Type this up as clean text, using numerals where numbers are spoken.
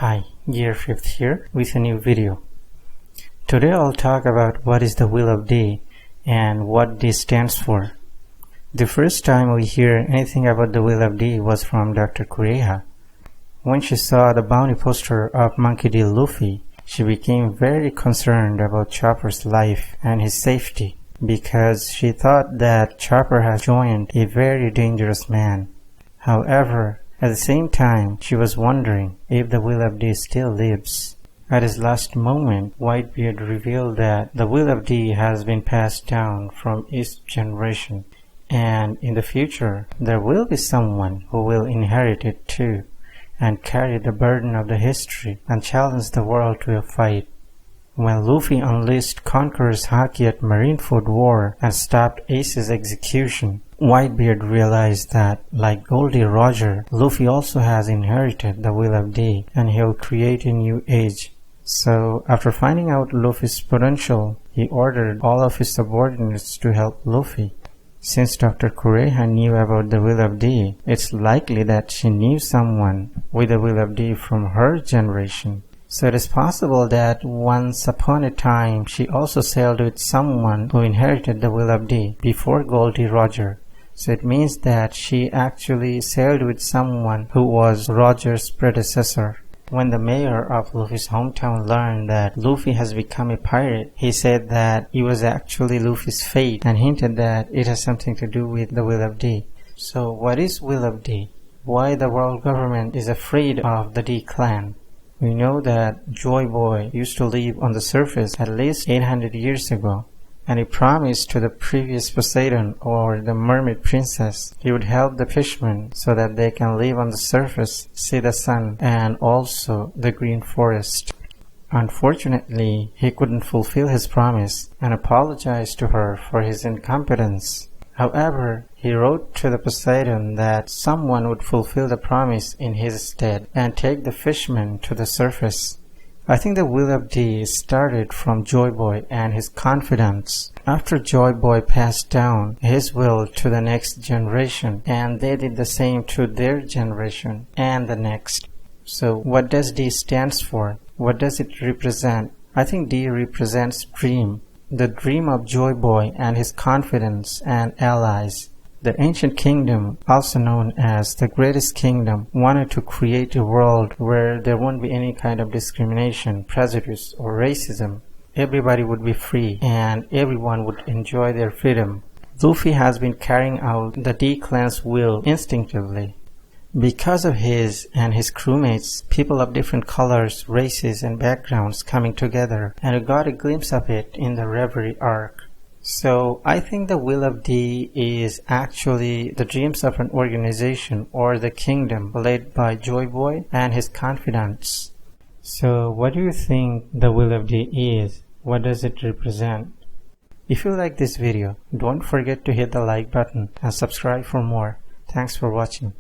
Hi, Year 5th here with a new video. Today I'll talk about what is the Will of D and what D stands for. The first time we hear anything about the Will of D was from Dr. Kureha. When she saw the bounty poster of Monkey D. Luffy, she became very concerned about Chopper's life and his safety because she thought that Chopper has joined a very dangerous man. However, at the same time, she was wondering if the Will of D still lives. At his last moment, Whitebeard revealed that the Will of D has been passed down from each generation, and in the future, there will be someone who will inherit it too, and carry the burden of the history and challenge the world to a fight. When Luffy unleashed Conqueror's Haki at Marineford War and stopped Ace's execution, Whitebeard realized that, like Goldie Roger, Luffy also has inherited the Will of D and he'll create a new age. So, after finding out Luffy's potential, he ordered all of his subordinates to help Luffy. Since Dr. Kureha knew about the Will of D, it's likely that she knew someone with the Will of D from her generation. So it is possible that once upon a time she also sailed with someone who inherited the Will of D before Goldie Roger. So it means that she actually sailed with someone who was Roger's predecessor. When the mayor of Luffy's hometown learned that Luffy has become a pirate, he said that it was actually Luffy's fate and hinted that it has something to do with the Will of D. So what is Will of D? Why the world government is afraid of the D clan? We know that Joy Boy used to live on the surface at least 800 years ago, and he promised to the previous Poseidon or the Mermaid Princess he would help the fishermen so that they can live on the surface, see the sun, and also the green forest. Unfortunately, he couldn't fulfill his promise and apologized to her for his incompetence. However, he wrote to the Poseidon that someone would fulfill the promise in his stead and take the fishermen to the surface. I think the Will of D started from Joy Boy and his confidants. After Joy Boy passed down his will to the next generation, and they did the same to their generation and the next. So what does D stands for? What does it represent? I think D represents dream. The dream of Joy Boy and his confidants and allies. The ancient kingdom, also known as the greatest kingdom, wanted to create a world where there won't be any kind of discrimination, prejudice, or racism. Everybody would be free and everyone would enjoy their freedom. Luffy has been carrying out the D clan's will instinctively. Because of his and his crewmates, people of different colors, races, and backgrounds coming together, and we got a glimpse of it in the Reverie arc. So I think the Will of D is actually the dreams of an organization or the kingdom led by Joy Boy and his confidants. So what do you think the Will of D is? What does it represent? If you like this video, don't forget to hit the like button and subscribe for more. Thanks for watching.